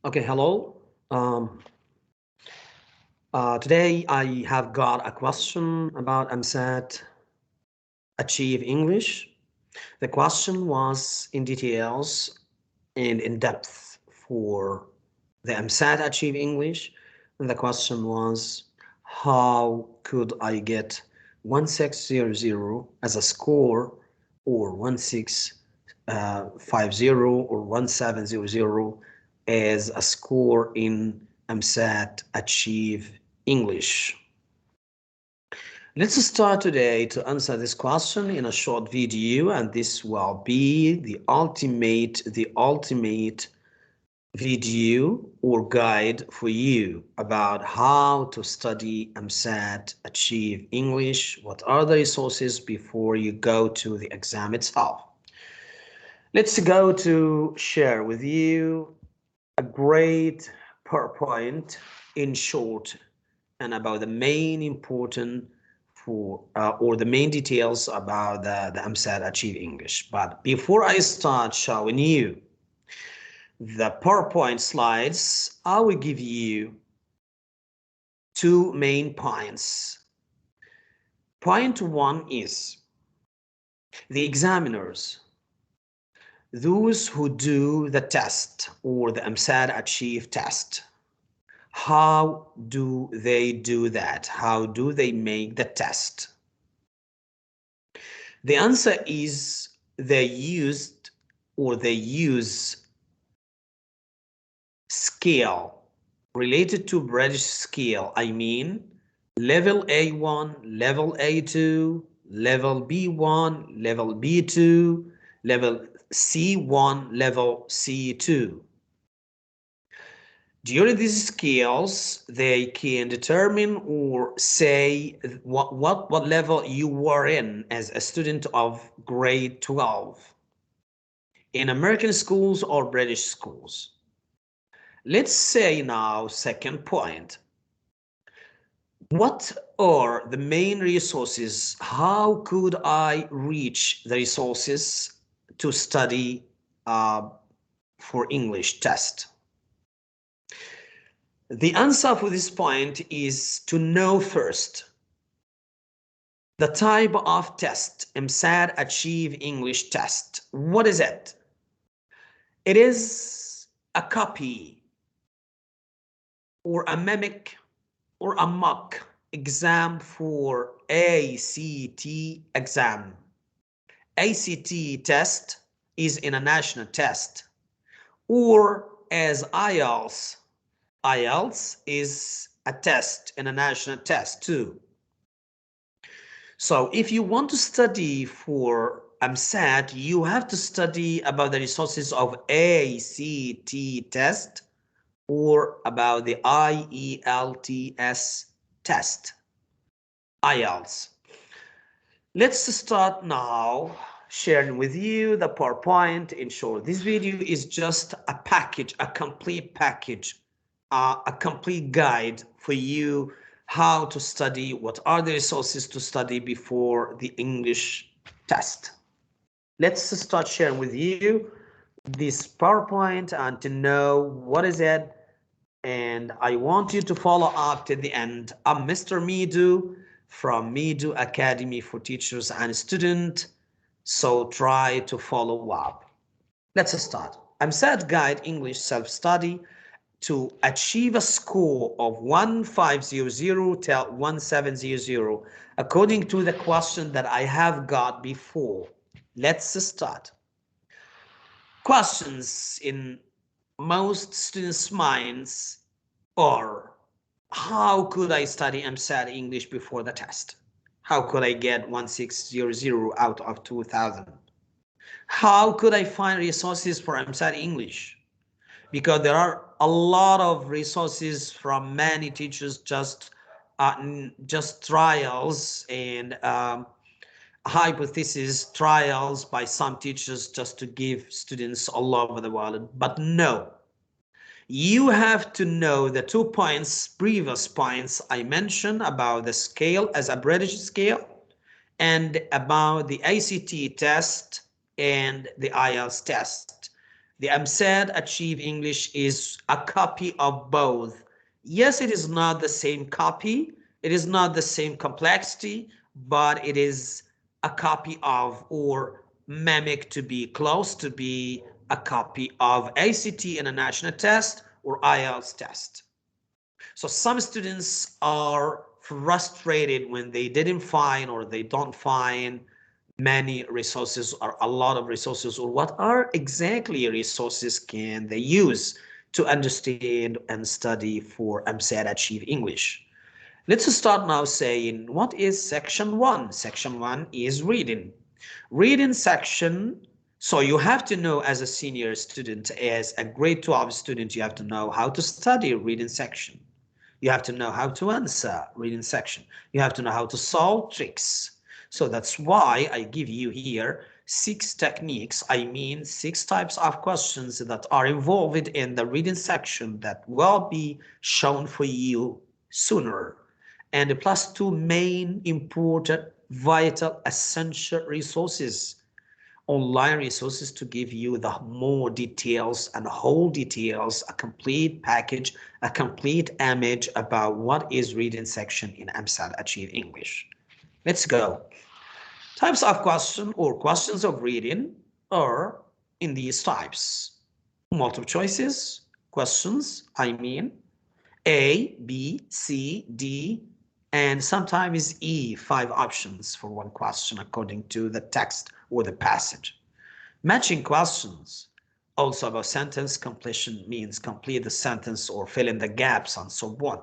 Okay, hello. Today I have got a question about EMSAT Achieve English. The question was in details and in depth for the EMSAT Achieve English. And the question was, how could I get 1600 as a score, or 1650 or 1700 as a score in EMSAT Achieve English? Let's start today to answer this question in a short video, and this will be the ultimate video or guide for you about how to study EMSAT Achieve English. What are the resources before you go to the exam itself? Let's go to share with you a great PowerPoint in short and about the main important or the main details about the EMSAT Achieve English. But before I start showing you the PowerPoint slides, I will give you two main points. Point one is the examiners, those who do the test or the EMSAT Achieve test. How do they do that? How do they make the test? The answer is they use scale related to British scale. I mean level A1, level A2, level B1, level B2, level C1, level C2. During these scales, they can determine or say what level you were in as a student of grade 12 in American schools or British schools. Let's say now, second point. What are the main resources? How could I reach the resources to study for English test? The answer for this point is to know first the type of test, EMSAT Achieve English test. What is it? It is a copy or a mimic or a mock exam for ACT exam. ACT test is in a national test, or as IELTS. IELTS is a test in a national test too. So if you want to study for EMSAT, you have to study about the resources of ACT test or about the IELTS test, IELTS. Let's start now sharing with you the PowerPoint. In short, this video is just a package, a complete package, a complete guide for you how to study, what are the resources to study before the English test. Let's start sharing with you this PowerPoint and to know what is it. And I want you to follow up to the end. I'm Mr. Medhat from Medhat Academy for Teachers and Students. So try to follow up. Let's start. EMSAT Guide English Self-Study to achieve a score of 1500 till 1700 according to the question that I have got before. Let's start. Questions in most students' minds are, how could I study EMSAT English before the test? How could I get 1600 out of 2000? How could I find resources for EMSAT English? Because there are a lot of resources from many teachers, just trials and hypothesis trials by some teachers just to give students all over the world. But no, you have to know the 2 points, previous points I mentioned about the scale as a British scale and about the ACT test and the IELTS test. The EmSAT Achieve English is a copy of both. Yes, it is not the same copy. It is not the same complexity, but it is a copy of, or mimic to be close to be, a copy of ACT International Test or IELTS test. So some students are frustrated when they didn't find or they don't find many resources or a lot of resources, or what are exactly resources can they use to understand and study for EmSAT Achieve English. Let's start now saying, what is section 1? Section 1 is reading. Reading section, so you have to know as a senior student, as a grade 12 student, you have to know how to study reading section. You have to know how to answer reading section. You have to know how to solve tricks. So that's why I give you here 6 techniques, I mean 6 types of questions that are involved in the reading section that will be shown for you sooner. And plus 2 main important, vital, essential resources, online resources to give you the more details and whole details, a complete package, a complete image about what is reading section in EmSAT Achieve English. Let's go. Types of question or questions of reading are in these types. Multiple choices questions, I mean A, B, C, D, and sometimes E, 5 options for one question according to the text or the passage. Matching questions, also about sentence completion, means complete the sentence or fill in the gaps and so on.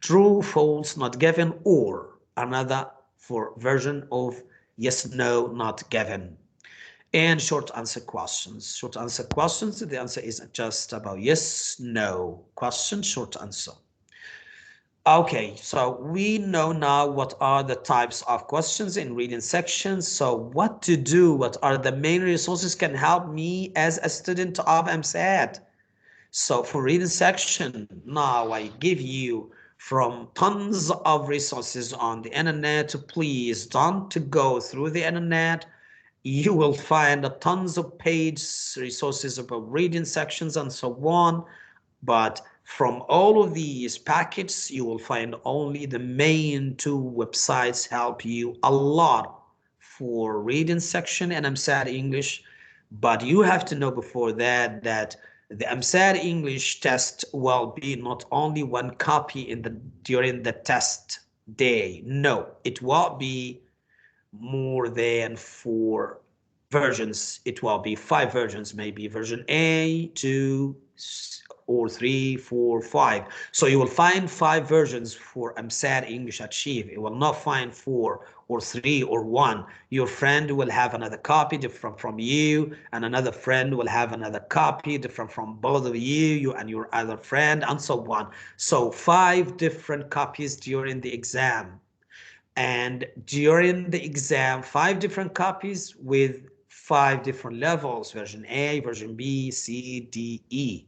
True, false, not given, or another for version of yes, no, not given. And short answer questions. Short answer questions, the answer is just about yes, no. Question, short answer. Okay, so we know now what are the types of questions in reading sections. So what to do, what are the main resources can help me as a student of EmSAT. So for reading section, now I give you from tons of resources on the internet. Please don't go through the internet. You will find tons of pages, resources about reading sections and so on. But from all of these packets, you will find only the main 2 websites help you a lot for reading section and EmSAT English. But you have to know before that the EmSAT English test will be not only one copy during the test day. No, it will be more than 4 versions. It will be 5 versions, maybe version A, 2, or 3, 4, 5. So you will find 5 versions for EmSAT English Achieve. You will not find 4 or 3 or 1. Your friend will have another copy different from you, and another friend will have another copy different from both of you, you and your other friend, and so on. So 5 different copies during the exam. And during the exam, 5 different copies with 5 different levels, version A, version B, C, D, E.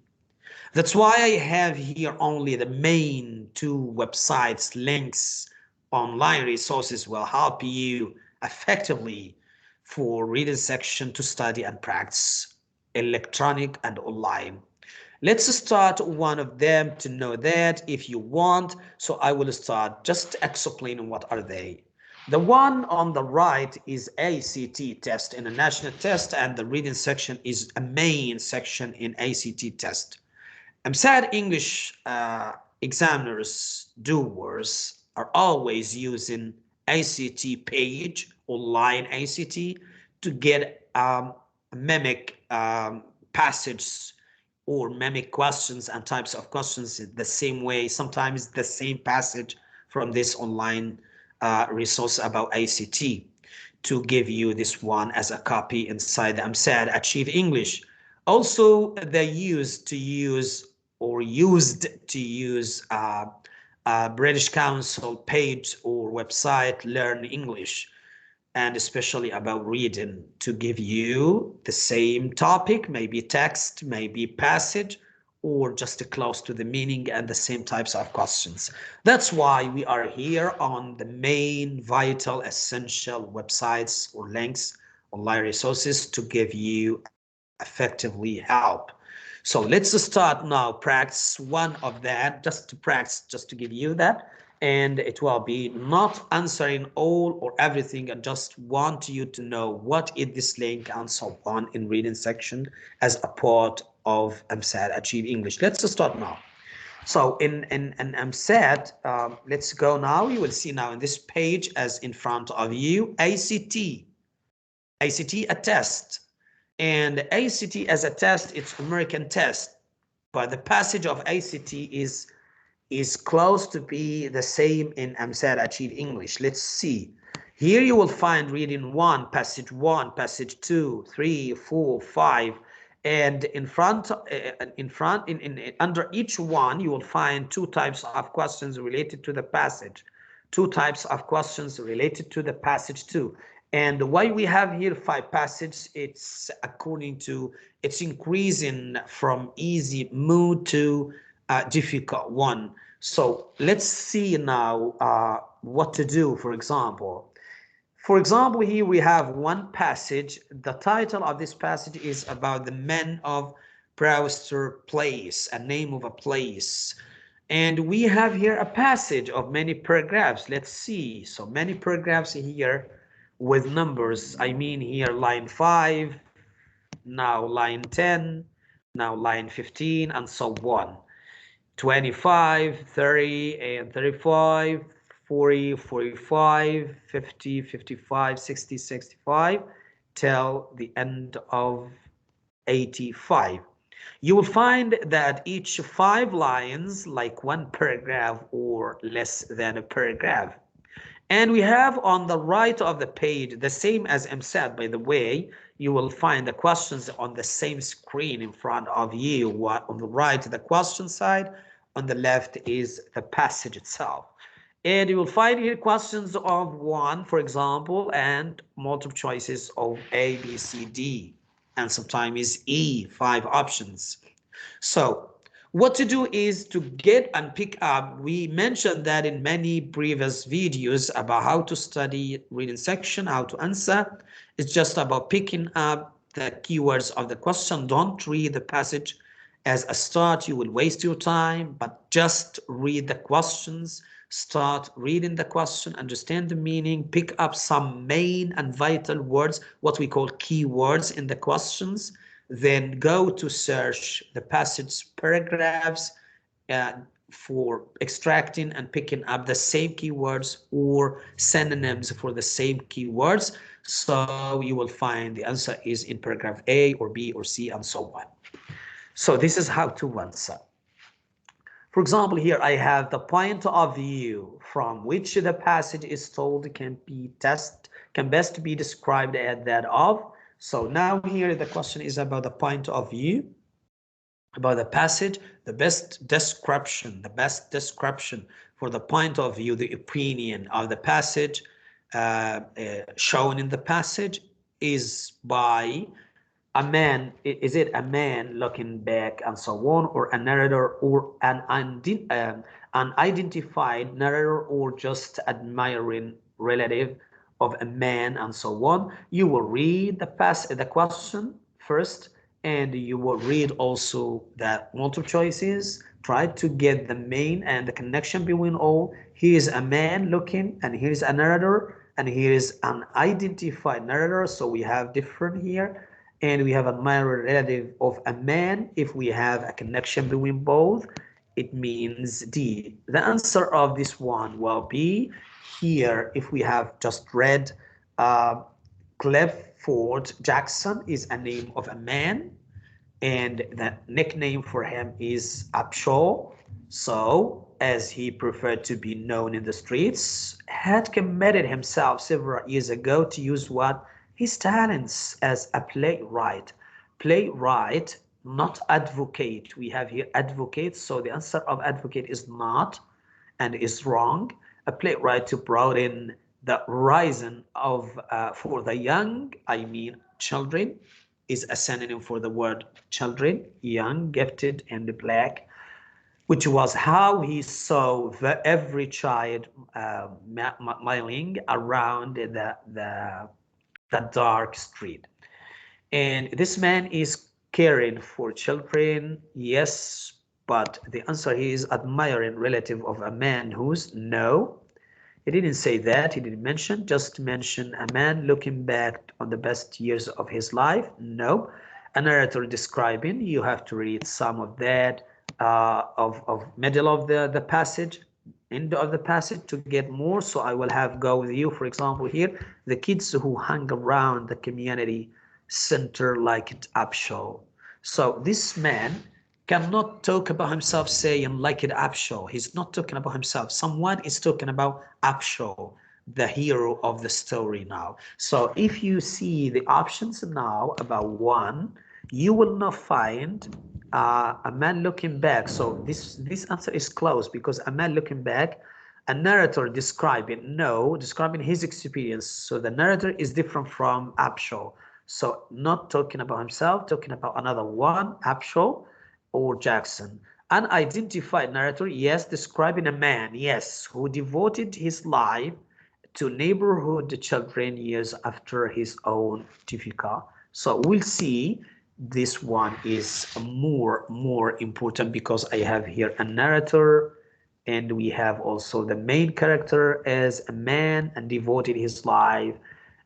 That's why I have here only the main 2 websites. Links, online resources will help you effectively for reading section to study and practice electronic and online. Let's start one of them to know that if you want. So I will start just explaining what are they. The one on the right is ACT test, international test, and the reading section is a main section in ACT test. EmSAT English examiners, doers, are always using ACT page, online ACT, to get mimic passages or mimic questions and types of questions the same way, sometimes the same passage from this online resource about ACT, to give you this one as a copy inside the EmSAT Achieve English. Also, they used to use British Council page or website Learn English, and especially about reading, to give you the same topic, maybe text, maybe passage, or just close to the meaning and the same types of questions. That's why we are here on the main vital essential websites or links, online resources to give you effectively help. So let's start now. Practice one of that, just to practice, just to give you that. And it will be not answering all or everything. I just want you to know what is this link and so on in reading section as a part of EmSat Achieve English. Let's start now. So in EmSat, let's go now. You will see now in this page as in front of you, ACT a test. And ACT as a test, it's American test. But the passage of ACT is close to be the same in EmSat Achieve English. Let's see. Here you will find reading one, passage 2, 3, 4, 5. And in under each one, you will find two types of questions related to the passage. Two types of questions related to the passage too. And why we have here 5 passages, it's according to, it's increasing from easy mood to difficult one. So let's see now what to do. For example, here we have one passage. The title of this passage is about the men of Brewster Place, a name of a place. And we have here a passage of many paragraphs. Let's see. So many paragraphs here with numbers. I mean here line 5, now line 10, now line 15, and so on. 25, 30, and 35, 40, 45, 50, 55, 60, 65, till the end of 85. You will find that each 5 lines like one paragraph or less than a paragraph. And we have on the right of the page, the same as EmSat, by the way, you will find the questions on the same screen in front of you. On the right, the question side, on the left is the passage itself. And you will find here questions of 1, for example, and multiple choices of A, B, C, D, and sometimes is E, 5 options. So what to do is to get and pick up. We mentioned that in many previous videos about how to study reading section, how to answer. It's just about picking up the keywords of the question. Don't read the passage as a start. You will waste your time, but just read the questions. Start reading the question, understand the meaning, pick up some main and vital words, what we call keywords in the questions. Then go to search the passage paragraphs for extracting and picking up the same keywords or synonyms for the same keywords. So you will find the answer is in paragraph A or B or C and so on. So this is how to answer. For example, here I have the point of view from which the passage is told can best be described as that of. So now here the question is about the point of view, about the passage, the best description for the point of view, the opinion of the passage shown in the passage is by a man. Is it a man looking back and so on, or a narrator, or an unidentified narrator, or just admiring relative of a man and so on? You will read the question first, and you will read also the multiple choices. Try to get the main and the connection between all. Here is a man looking, and here is a narrator, and here is an identified narrator. So we have different here. And we have a admirer relative of a man. If we have a connection between both, it means D. The answer of this one will be here. If we have just read Clifford Jackson is a name of a man, and the nickname for him is Upshaw. So, as he preferred to be known in the streets, had committed himself several years ago to use what? His talents as a playwright. Playwright, not advocate. We have here advocate, so the answer of advocate is not and is wrong. A playwright to broaden the horizon of for the young, I mean children, is a synonym for the word children, young, gifted, and black, which was how he saw every child milling around the dark street. And this man is caring for children, yes, but the answer here is admiring relative of a man who's, no. He didn't say that, he didn't mention, just mention a man looking back on the best years of his life, no. A narrator describing, you have to read some of that, of middle of the passage, end of the passage to get more. So I will have go with you, for example, here, the kids who hung around the community center like it up show. So this man cannot talk about himself saying like it up show. He's not talking about himself. Someone is talking about up show, the hero of the story now. So if you see the options now about one, you will not find a man looking back. So this answer is close because a man looking back, a narrator describing, no, describing his experience. So the narrator is different from Upshaw. So not talking about himself, talking about another one, Upshaw or Jackson. Unidentified narrator, yes, describing a man, yes, who devoted his life to neighborhood children years after his own difficult. So we'll see this one is more important because I have here a narrator and we have also the main character as a man and devoted his life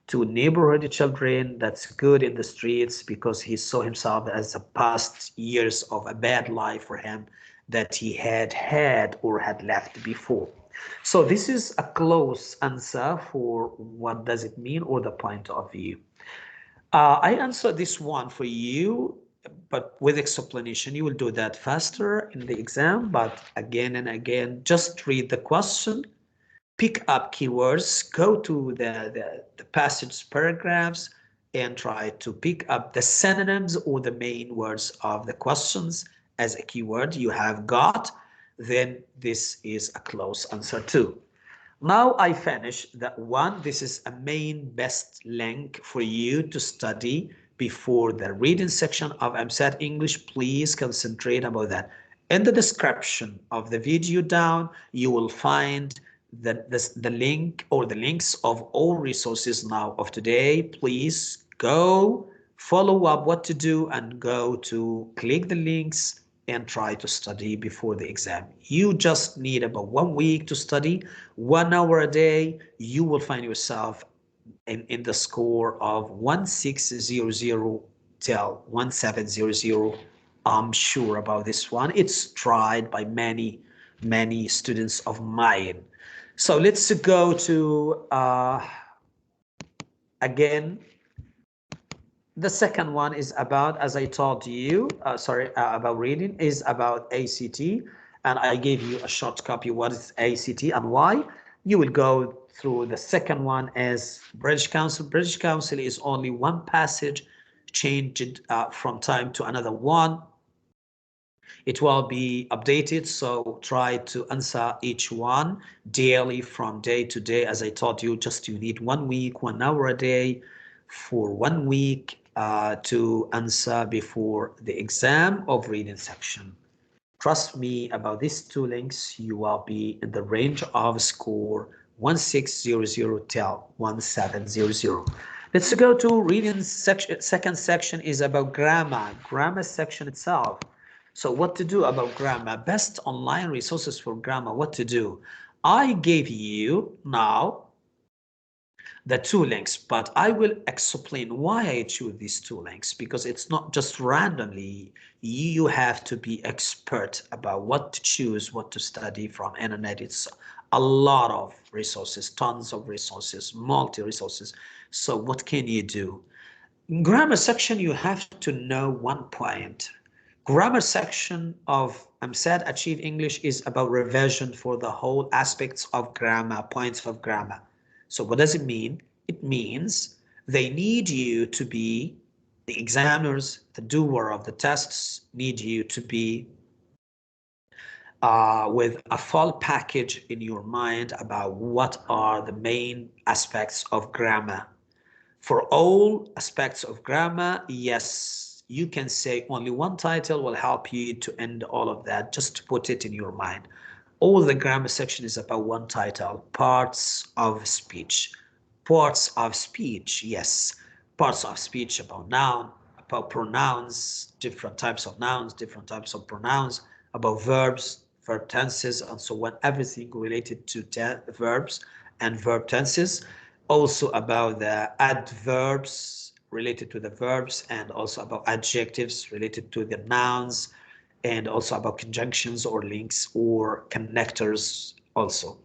to neighborhood children. That's good in the streets because he saw himself as the past years of a bad life for him that he had or had left before. So this is a close answer for what does it mean or the point of view. I answered this one for you, but with explanation. You will do that faster in the exam, but again and again, just read the question, pick up keywords, go to the passage paragraphs, and try to pick up the synonyms or the main words of the questions as a keyword you have got. Then this is a close answer too. Now I finish that one. This is a main best link for you to study before the reading section of Emsat English. Please concentrate about that. In the description of the video down, you will find the link or the links of all resources now of today. Please go follow up what to do and go to click the links and try to study before the exam. You just need about 1 week to study, 1 hour a day. You will find yourself in the score of 1600 till 1700. I'm sure about this one. It's tried by many students of mine. So let's go to again. The second one is about, as I told you, about reading, is about ACT. And I gave you a short copy what is ACT and why. You will go through the second one as British Council. British Council is only one passage, changed from time to another one. It will be updated, so try to answer each one daily from day to day. As I told you, just you need 1 week, 1 hour a day for 1 week to answer before the exam of reading section. Trust me about these two links, you will be in the range of score 1600 till 1700. Let's go to reading section. Second section is about grammar. Grammar section itself. So what to do about grammar? Best online resources for grammar, what to do? I gave you now the two links, but I will explain why I choose these two links, because it's not just randomly. You have to be expert about what to choose, what to study from internet. It's a lot of resources, tons of resources, multi-resources. So what can you do? Grammar section, you have to know one point. Grammar section of Emsat Achieve English is about revision for the whole aspects of grammar, points of grammar. So what does it mean? It means they need you to be, the examiners, the doer of the tests need you to be with a full package in your mind about what are the main aspects of grammar. For all aspects of grammar, yes, you can say only one title will help you to end all of that. Just to put it in your mind. All the grammar section is about one title, parts of speech. Parts of speech, yes. Parts of speech about noun, about pronouns, different types of nouns, different types of pronouns, about verbs, verb tenses, and so on, everything related to verbs and verb tenses. Also about the adverbs related to the verbs, and also about adjectives related to the nouns, and also about conjunctions or links or connectors also.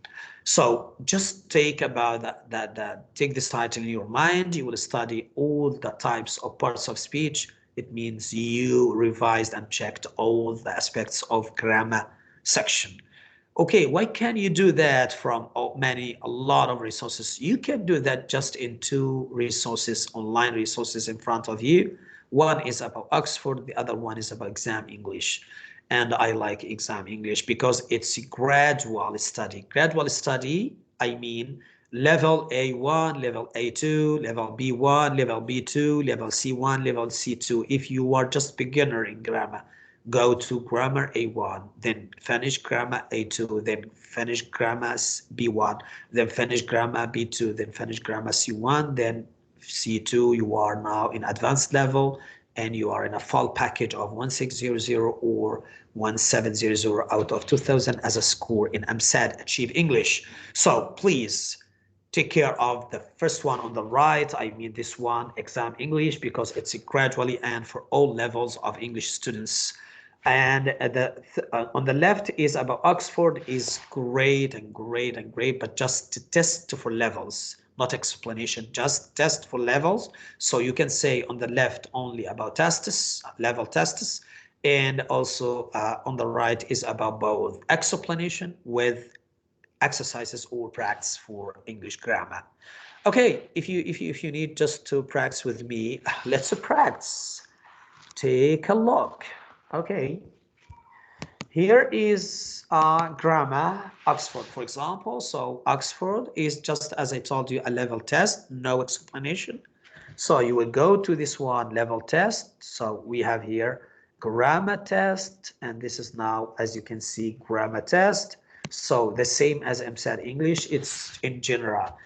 So just take about that, take this title in your mind. You will study all the types of parts of speech. It means you revised and checked all the aspects of grammar section. Okay, why can you do that from a lot of resources? You can do that just in 2 resources, online resources in front of you. One is about Oxford, the other one is about Exam English. And I like Exam English because it's a gradual study. Gradual study, I mean level A1, level A2, level B1, level B2, level C1, level C2. If you are just beginner in grammar, go to grammar A1, then finish grammar A2, then finish grammar B1, then finish grammar B2, then finish grammar C1, then C2. You are now in advanced level, and you are in a full package of 1600 or 1700 out of 2000 as a score in Emsat Achieve English. So please take care of the first one on the right. I mean this one, Exam English, because it's gradually and for all levels of English students. And on the left is about Oxford, is great and great and great, but just to test for levels, not explanation, just test for levels. So you can say on the left only about tests, level tests, and also on the right is about both explanation with exercises or practice for English grammar. Okay, if you need just to practice with me, let's practice. Take a look. Okay, here is grammar, Oxford, for example. So Oxford is just, as I told you, a level test, no explanation. So you will go to this one, level test. So we have here grammar test, and this is now, as you can see, grammar test. So the same as Emsat English, it's in general.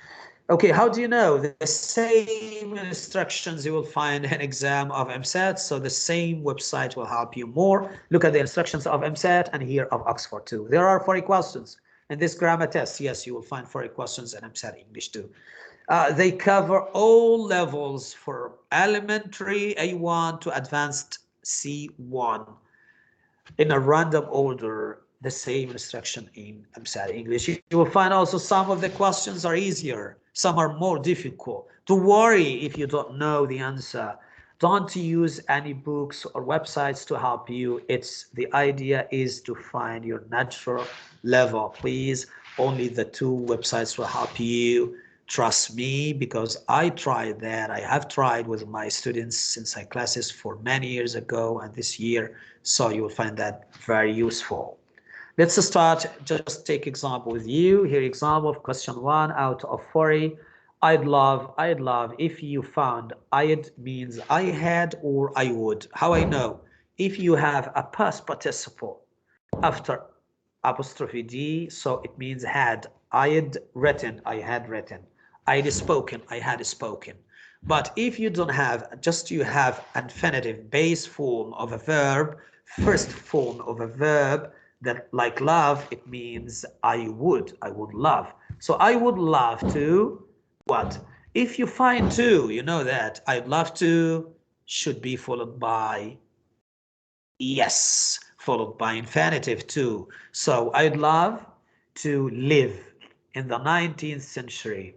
Okay, how do you know? The same instructions you will find in exam of Emsat, so the same website will help you more. Look at the instructions of Emsat and here of Oxford too. There are 40 questions in this grammar test. Yes, you will find 40 questions in Emsat English too. They cover all levels for elementary A1 to advanced C1 in a random order, the same instruction in Emsat English. You will find also some of the questions are easier, some are more difficult. Don't worry if you don't know the answer. Don't use any books or websites to help you. The idea is to find your natural level. Please, only the 2 websites will help you. Trust me, because I tried that. I have tried with my students since I classes for many years ago and this year. So you will find that very useful. Let's start, just take example with you. Here example of question 1 out of 40. I'd love, if you found I'd means I had or I would. How I know? If you have a past participle after apostrophe D, so it means had. I'd written, I had written. I'd spoken, I had spoken. But if you don't have, just you have infinitive base form of a verb, first form of a verb, that like love, it means I would love. So I would love to what? If you find to, you know that I'd love to should be followed by yes, followed by infinitive too. So I'd love to live in the 19th century.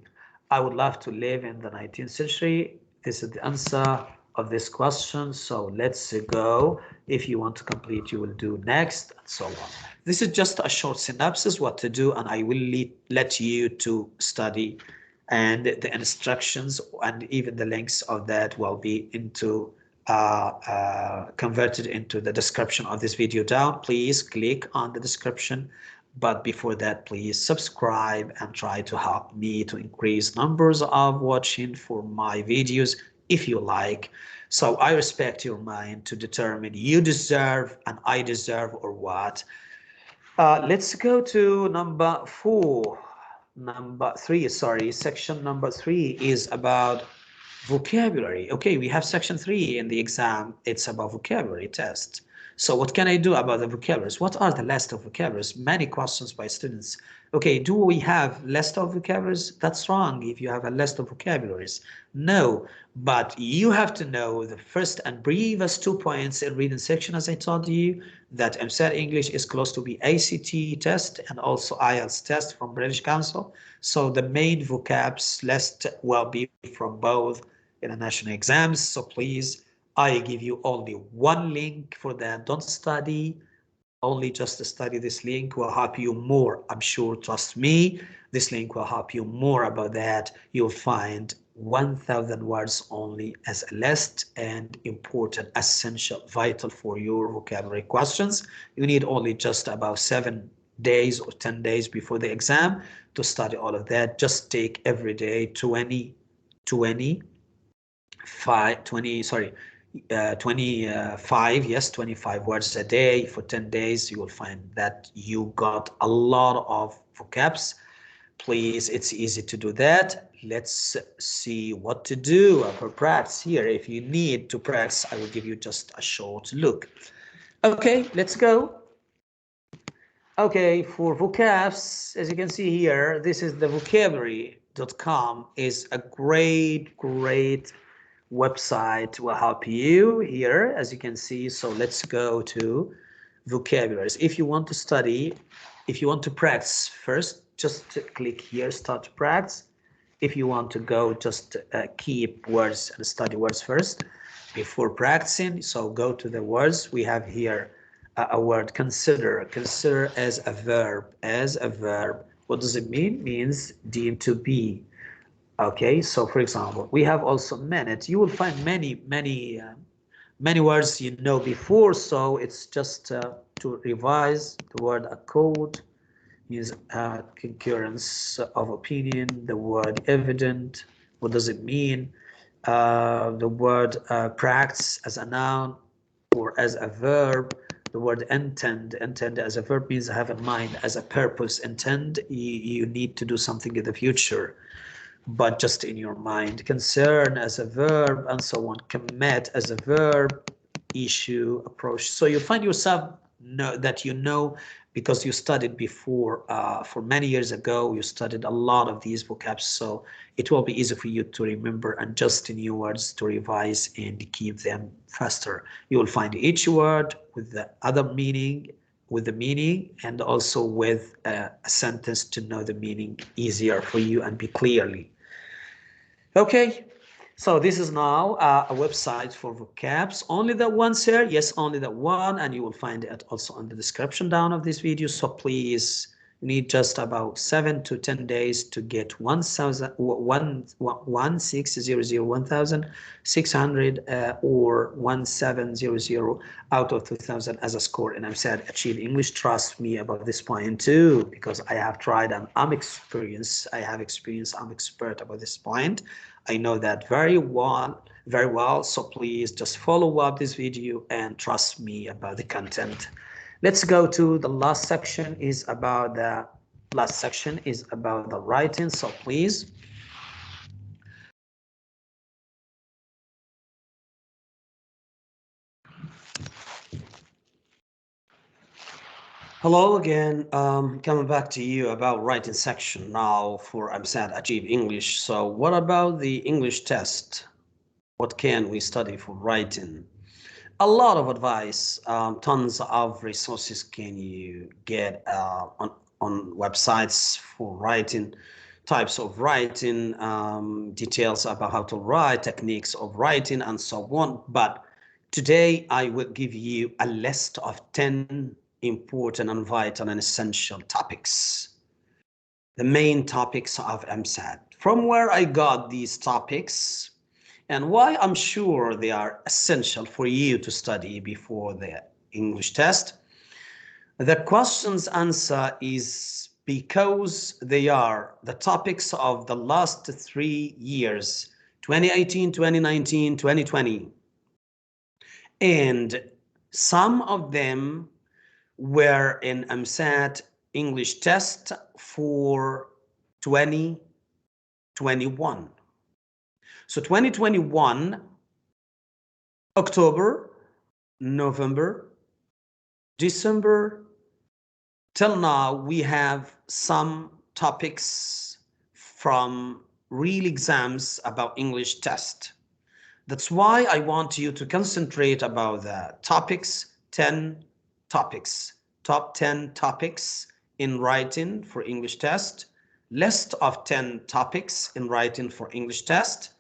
I would love to live in the 19th century. This is the answer of this question. So let's go. If you want to complete, you will do next and so on. This is just a short synopsis what to do, and I will let you to study, and the instructions and even the links of that will be into converted into the description of this video down. Please click on the description, but before that, please subscribe and try to help me to increase numbers of watching for my videos if you like. So I respect your mind to determine you deserve and I deserve or what. Let's go to number 3, sorry. Section number 3 is about vocabulary. Okay, we have section 3 in the exam. It's about vocabulary test. So what can I do about the vocabularies? What are the list of vocabularies? Many questions by students. Okay, do we have list of vocabularies? That's wrong if you have a list of vocabularies. No, but you have to know the first and previous 2 points in reading section, as I told you, that Emsat English is close to be ACT test and also IELTS test from British Council. So the main vocabs list will be from both international exams. So please, I give you only one link for that. Don't study, only just study this link will help you more. I'm sure, trust me, this link will help you more about that. You'll find 1,000 words only as a list and important, essential, vital for your vocabulary questions. You need only just about 7 days or 10 days before the exam to study all of that. Just take every day 25 words a day for 10 days. You will find that you got a lot of vocabs. Please, it's easy to do that. Let's see what to do for practice here. If you need to practice, I will give you just a short look. Okay, let's go. Okay, for vocabs, as you can see here, this is the vocabulary.com is a great website will help you here, as you can see. So let's go to vocabularies. If you want to study, if you want to practice first, just click here, start to practice. If you want to go, just keep words and study words first before practicing. So go to the words. We have here a word, consider. Consider as a verb. As a verb. What does it mean? Means deemed to be. Okay, so for example, we have also minute. You will find many words you know before, so it's just to revise the word accord means concurrence of opinion. The word evident, what does it mean? The word practice as a noun or as a verb. The word intend as a verb means have in mind, as a purpose. Intend, you need to do something in the future, but just in your mind. Concern as a verb, and so on. Commit as a verb. Issue, approach. So you find yourself that you know because you studied before. For many years ago, you studied a lot of these vocabs, so it will be easy for you to remember and just new words to revise and keep them faster. You will find each word with the other meaning, with the meaning, and also with a sentence to know the meaning easier for you and be clearly. Okay, so this is now a website for vocabs. Only that one, sir? Yes, only that one, and you will find it also in the description down of this video. So please, you need just about 7 to 10 days to get 1,600 or 1,700 out of 2,000 as a score. And I've said achieve English. Trust me about this point too, because I have tried and I'm experienced. I have experience. I'm expert about this point. I know that very well. So please just follow up this video and trust me about the content. Let's go to the last section. Is about the writing. So please. Hello again. Coming back to you about writing section now for Emsat Achieve English. So what about the English test? What can we study for writing? A lot of advice, tons of resources can you get on websites for writing, types of writing, details about how to write, techniques of writing, and so on. But today I will give you a list of 10 important and vital and essential topics. The main topics of Emsat. From where I got these topics, and why I'm sure they are essential for you to study before the English test. The question's answer is because they are the topics of the last 3 years, 2018, 2019, 2020. And some of them were in Emsat English test for 2021. So 2021, October, November, December, till now we have some topics from real exams about English test. That's why I want you to concentrate about the topics, 10 topics, top 10 topics in writing for English test, list of 10 topics in writing for English test,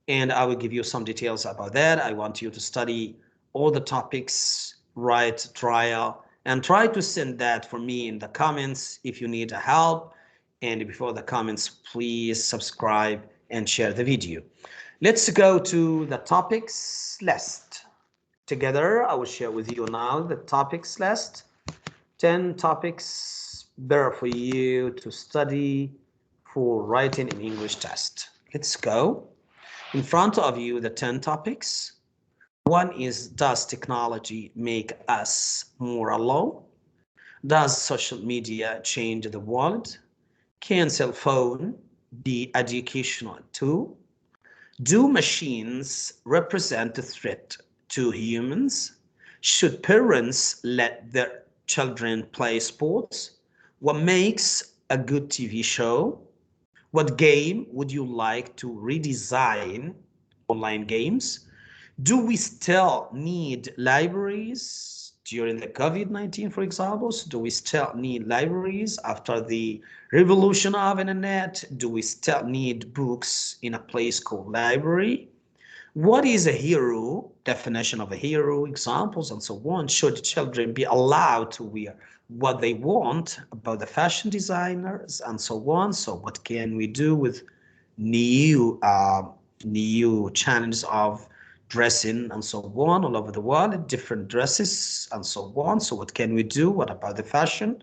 and I will give you some details about that. I want you to study all the topics, write trial, and try to send that for me in the comments if you need help. And before the comments, please subscribe and share the video. Let's go to the topics list. Together, I will share with you now the topics list. 10 topics better for you to study for writing in English test. Let's go. In front of you, the 10 topics. One is, does technology make us more alone? Does social media change the world? Can cell phone be educational too? Do machines represent a threat to humans? Should parents let their children play sports? What makes a good TV show? What game would you like to redesign? Online games? Do we still need libraries during the COVID-19, for example? So do we still need libraries after the revolution of internet? Do we still need books in a place called library? What is a hero? Definition of a hero, examples, and so on. Should children be allowed to wear what they want about the fashion designers and so on? So what can we do with new channels of dressing and so on all over the world, different dresses and so on? So what can we do? What about the fashion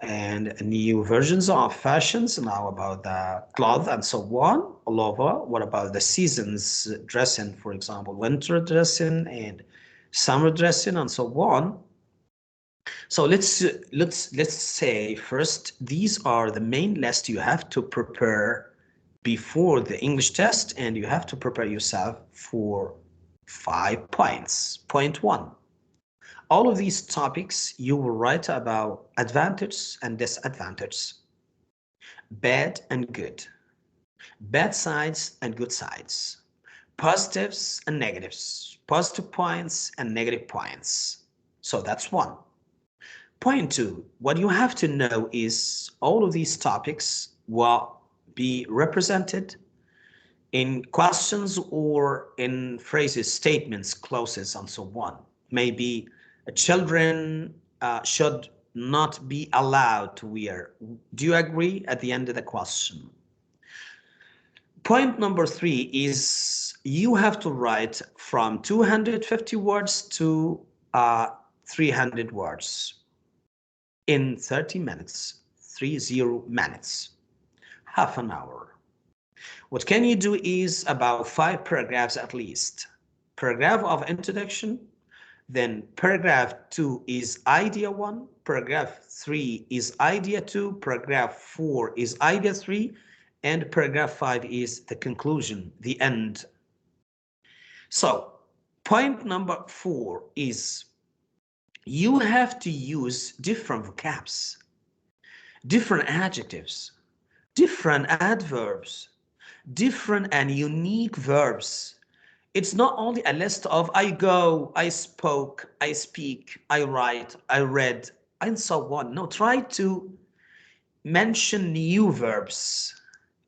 and new versions of fashions now about the cloth and so on all over? What about the seasons dressing, for example, winter dressing and summer dressing and so on? So let's say first, these are the main list you have to prepare before the English test, and you have to prepare yourself for 5 points. Point 1. All of these topics you will write about advantages and disadvantages, bad and good, bad sides and good sides, positives and negatives, positive points and negative points. So that's 1. Point 2, what you have to know is all of these topics will be represented in questions or in phrases, statements, clauses, and so on. Maybe children should not be allowed to wear. Do you agree at the end of the question? Point number 3 is you have to write from 250 words to 300 words in 30 minutes, 30 minutes, half an hour. What can you do is about 5 paragraphs at least. Paragraph of introduction, then paragraph 2 is idea 1, paragraph 3 is idea 2, paragraph 4 is idea 3, and paragraph 5 is the conclusion, the end. So point number 4 is you have to use different vocabs, different adjectives, different adverbs, different and unique verbs. It's not only a list of I go, I spoke, I speak, I write, I read, and so on. No, try to mention new verbs.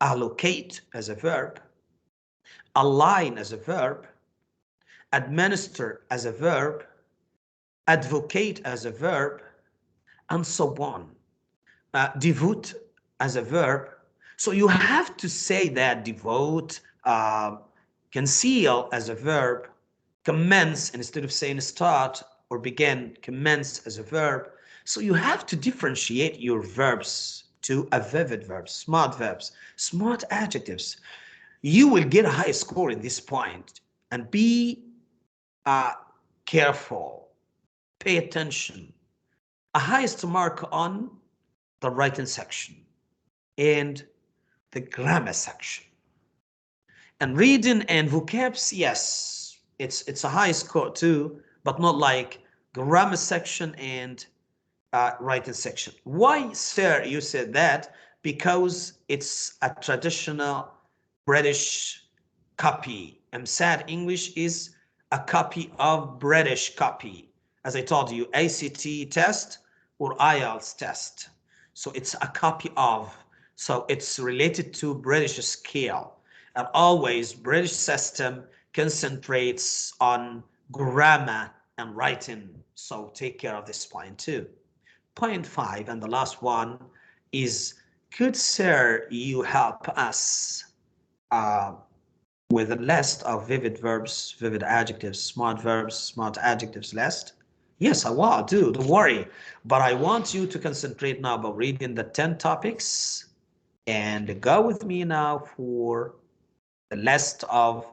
Allocate as a verb, align as a verb, administer as a verb, advocate as a verb, and so on. Devote as a verb. So you have to say that devote, conceal as a verb, commence instead of saying start or begin, commence as a verb. So you have to differentiate your verbs to a vivid verbs, smart adjectives. You will get a high score in this point, and be careful, pay attention. A highest mark on the writing section and the grammar section. And reading and vocabs, yes, it's a high score too, but not like grammar section and writing section. Why, sir, you said that? Because it's a traditional British copy. Emsat English is a copy of British copy. As I told you, ACT test or IELTS test. So it's a copy of. So it's related to British scale. And always British system concentrates on grammar and writing. So take care of this point too. Point 5, and the last one is, could sir you help us with a list of vivid verbs, vivid adjectives, smart adjectives list? Yes, I will do, don't worry. But I want you to concentrate now about reading the 10 topics and go with me now for the list of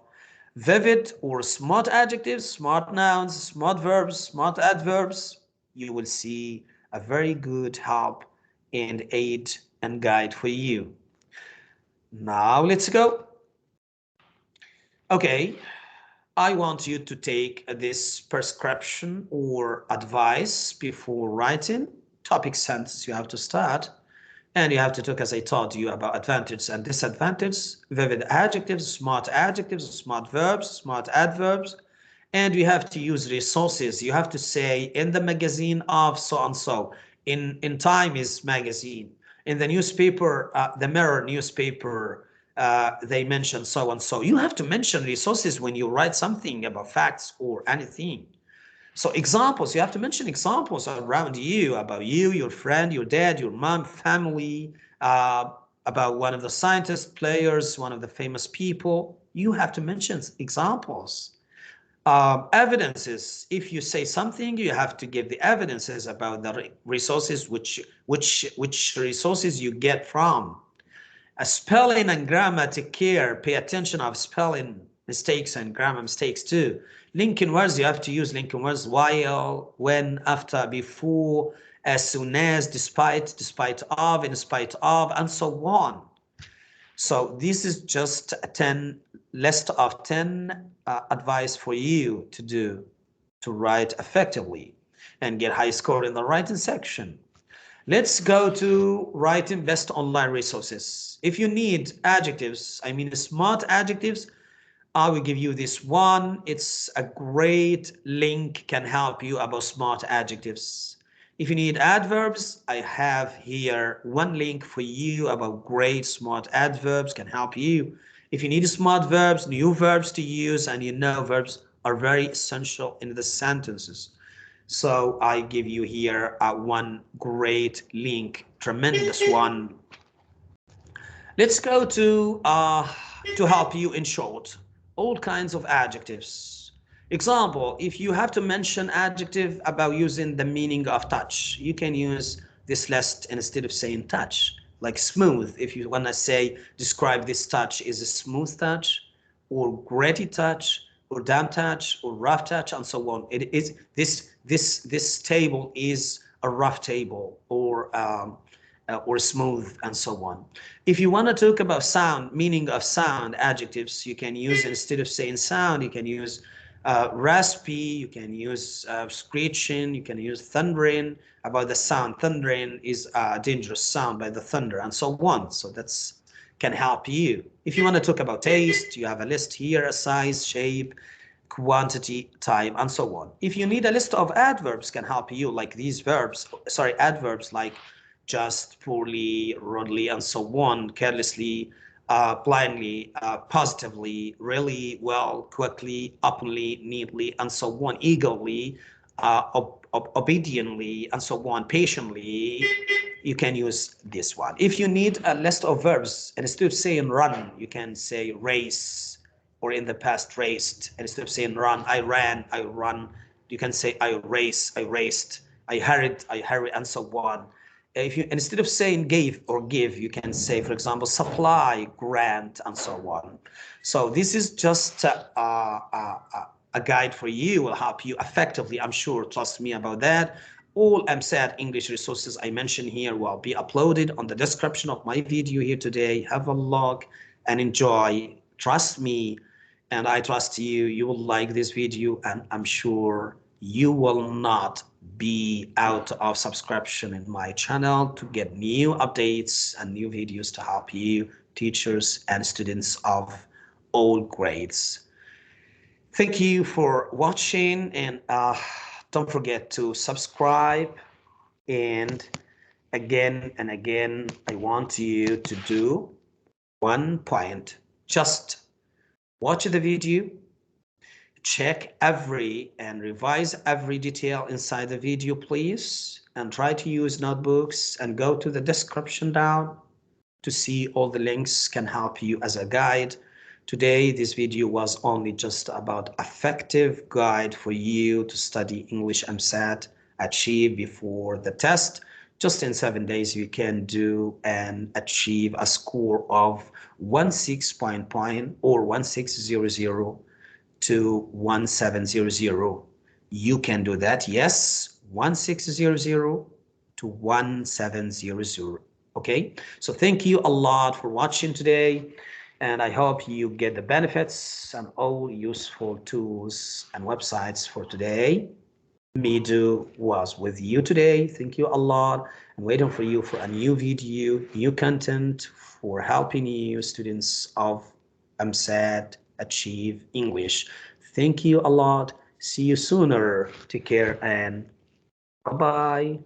vivid or smart adjectives, smart nouns, smart verbs, smart adverbs. You will see a very good help and aid and guide for you. Now let's go. Okay, I want you to take this prescription or advice before writing. Topic sentence you have to start. And you have to talk, as I taught you, about advantages and disadvantages, vivid adjectives, smart verbs, smart adverbs. And you have to use resources. You have to say, in the magazine of so-and-so, in Time is magazine, in the newspaper, the Mirror newspaper, they mention so-and-so. You have to mention resources when you write something about facts or anything. So examples, you have to mention examples around you, about you, your friend, your dad, your mom, family, about one of the scientists, players, one of the famous people. You have to mention examples. Evidences, if you say something, you have to give the evidences about the resources, which resources you get from. Spelling and grammar, take care, pay attention of spelling mistakes and grammar mistakes too. Linking words, you have to use linking words, while, when, after, before, as soon as, despite of, in spite of, and so on. So this is just a 10 list of 10 advice for you to do to write effectively and get high score in the writing section. Let's go to writing best online resources. If you need adjectives, I mean smart adjectives, I will give you this one. It's a great link, can help you about smart adjectives. If you need adverbs, I have here one link for you about great smart adverbs, can help you. If you need smart verbs, new verbs to use, and you know verbs are very essential in the sentences. So I give you here one great link, tremendous one. Let's go to help you in short, all kinds of adjectives. Example, if you have to mention adjective about using the meaning of touch, you can use this list instead of saying touch, like smooth. If you want to say, describe this touch, is a smooth touch, or gritty touch, or damp touch, or rough touch, and so on. It is this table is a rough table, or smooth, and so on. If you want to talk about sound, meaning of sound, adjectives, you can use, instead of saying sound, you can use raspy, you can use screeching, you can use thundering, about the sound. Thundering is a dangerous sound by the thunder, and so on. So that's can help you. If you want to talk about taste, you have a list here, a size, shape, quantity, time, and so on. If you need a list of adverbs, can help you, like these verbs, sorry, adverbs like just, poorly, rudely, and so on, carelessly, blindly, positively, really, well, quickly, openly, neatly, and so on, eagerly, obediently, and so on, patiently. You can use this one. If you need a list of verbs, and instead of saying run, you can say race, or in the past raced. And instead of saying run, I ran, I run, you can say I race, I raced, I hurried, and so on. If you, instead of saying gave or give, you can say, for example, supply, grant, and so on. So this is just a guide for you, will help you effectively, I'm sure, trust me about that. All Emsat English resources I mentioned here will be uploaded on the description of my video here today. Have a look and enjoy. Trust me, and I trust you. You will like this video, and I'm sure you will not be out of subscription in my channel to get new updates and new videos to help you, teachers and students of all grades. Thank you for watching, and don't forget to subscribe. And again and again, I want you to do one point. Just watch the video, check every and revise every detail inside the video, please, and try to use notebooks and go to the description down to see all the links can help you as a guide. Today, this video was only just about effective guide for you to study English EmSAT, achieve before the test. Just in 7 days, you can do and achieve a score of 16 point or 1600 to 1700. You can do that, yes, 1600 to 1700. Okay, so thank you a lot for watching today, and I hope you get the benefits and all useful tools and websites for today. Midu was with you today. Thank you a lot. I'm waiting for you for a new video, new content for helping you students of EmSAT achieve English. Thank you a lot. See you sooner. Take care and bye-bye.